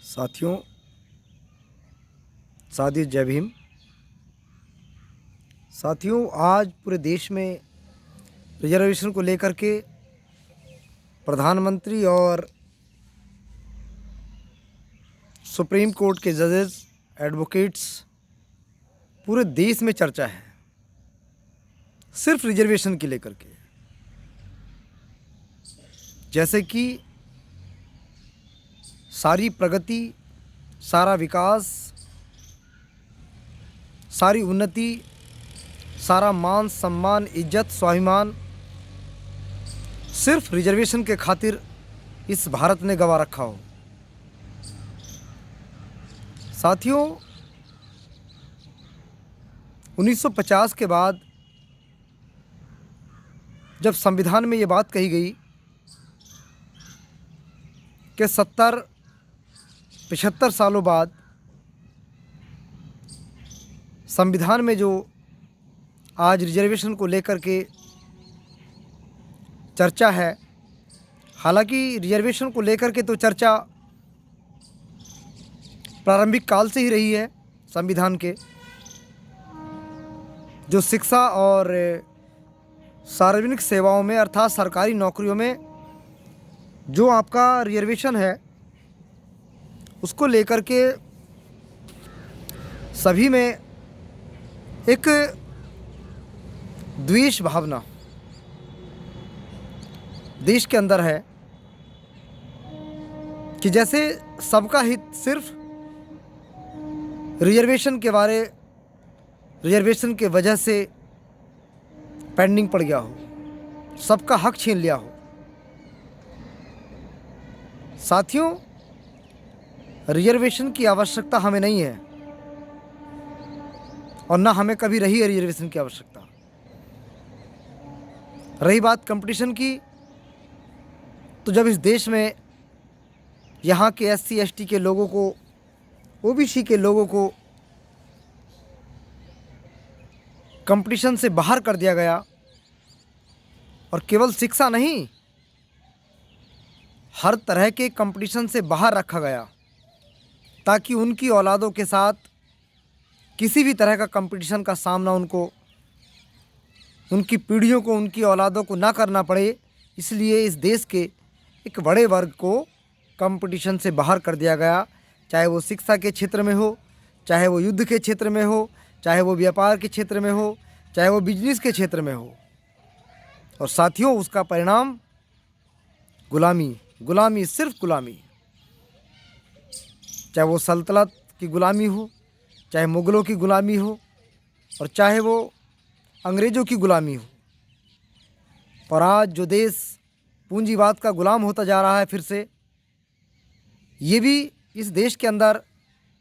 साथियों, सादी जय भीम। साथियों, आज पूरे देश में रिजर्वेशन को लेकर के प्रधानमंत्री और सुप्रीम कोर्ट के जजेस, एडवोकेट्स, पूरे देश में चर्चा है सिर्फ रिजर्वेशन के लेकर के। जैसे कि सारी प्रगति, सारा विकास, सारी उन्नति, सारा मान सम्मान, इज्जत, स्वाभिमान सिर्फ रिजर्वेशन के खातिर इस भारत ने गंवा रखा हो। साथियों, 1950 के बाद जब संविधान में ये बात कही गई कि 70-75 सालों बाद संविधान में जो आज रिजर्वेशन को लेकर के चर्चा है, हालांकि रिजर्वेशन को लेकर के तो चर्चा प्रारंभिक काल से ही रही है। संविधान के जो शिक्षा और सार्वजनिक सेवाओं में अर्थात सरकारी नौकरियों में जो आपका रिजर्वेशन है, उसको लेकर के सभी में एक द्वेष भावना देश के अंदर है कि जैसे सबका हित सिर्फ रिजर्वेशन के वजह से पेंडिंग पड़ गया हो, सबका हक छीन लिया हो। साथियों, रिजर्वेशन की आवश्यकता हमें नहीं है और ना हमें कभी रही है रिजर्वेशन की आवश्यकता। रही बात कंपटीशन की, तो जब इस देश में यहाँ के SC ST के लोगों को, OBC के लोगों को कंपटीशन से बाहर कर दिया गया और केवल शिक्षा नहीं, हर तरह के कंपटीशन से बाहर रखा गया ताकि उनकी औलादों के साथ किसी भी तरह का कंपटीशन का सामना उनकी पीढ़ियों को, उनकी औलादों को ना करना पड़े। इसलिए इस देश के एक बड़े वर्ग को कंपटीशन से बाहर कर दिया गया, चाहे वो शिक्षा के क्षेत्र में हो, चाहे वो युद्ध के क्षेत्र में हो, चाहे वो व्यापार के क्षेत्र में हो, चाहे वो बिजनेस के क्षेत्र में हो। और साथियों, उसका परिणाम गुलामी, सिर्फ गुलामी। चाहे वो सल्तनत की गुलामी हो, चाहे मुग़लों की गुलामी हो, और चाहे वो अंग्रेज़ों की गुलामी हो। और आज जो देश पूंजीवाद का गुलाम होता जा रहा है, फिर से ये भी इस देश के अंदर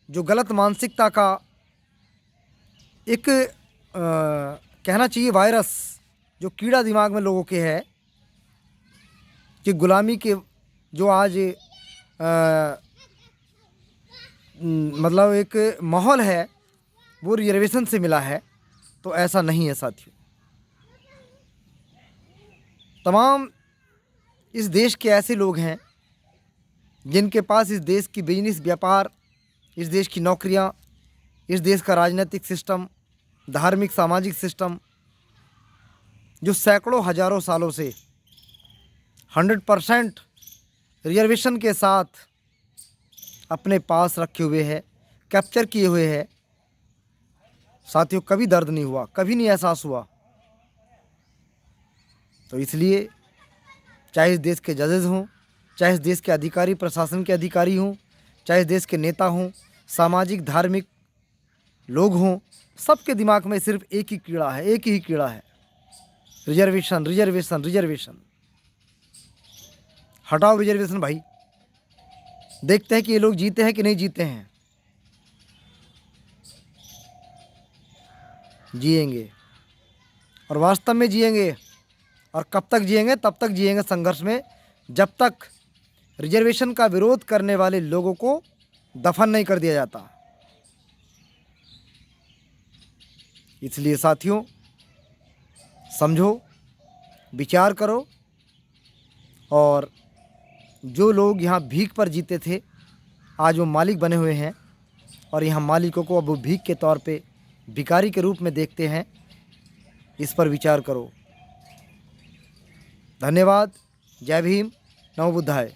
जो गलत मानसिकता का एक कहना चाहिए वायरस, जो कीड़ा दिमाग में लोगों के है कि गुलामी के जो आज मतलब एक माहौल है, वो रिजर्वेशन से मिला है। तो ऐसा नहीं है साथियों। तमाम इस देश के ऐसे लोग हैं जिनके पास इस देश की बिजनेस, व्यापार, इस देश की नौकरियां, इस देश का राजनीतिक सिस्टम, धार्मिक सामाजिक सिस्टम, जो सैकड़ों हजारों सालों से 100% रिजर्वेशन के साथ अपने पास रखे हुए है, कैप्चर किए हुए है। साथियों, कभी दर्द नहीं हुआ, कभी नहीं एहसास हुआ। तो इसलिए चाहे इस देश के जजेस हों, चाहे इस देश के अधिकारी, प्रशासन के अधिकारी हों, चाहे इस देश के नेता हों, सामाजिक धार्मिक लोग हों, सबके दिमाग में सिर्फ एक ही कीड़ा है, रिजर्वेशन, रिजर्वेशन, रिजर्वेशन। हटाओ रिजर्वेशन भाई, देखते हैं कि ये लोग जीते हैं कि नहीं जीते हैं। जिएंगे और वास्तव में जिएंगे। और कब तक जिएंगे? तब तक जिएंगे संघर्ष में, जब तक रिजर्वेशन का विरोध करने वाले लोगों को दफन नहीं कर दिया जाता। इसलिए साथियों, समझो, विचार करो, और जो लोग यहाँ भीख पर जीते थे आज वो मालिक बने हुए हैं और यहाँ मालिकों को अब वो भीख के तौर पे भिखारी के रूप में देखते हैं। इस पर विचार करो। धन्यवाद। जय भीम। नमो बुद्धाय।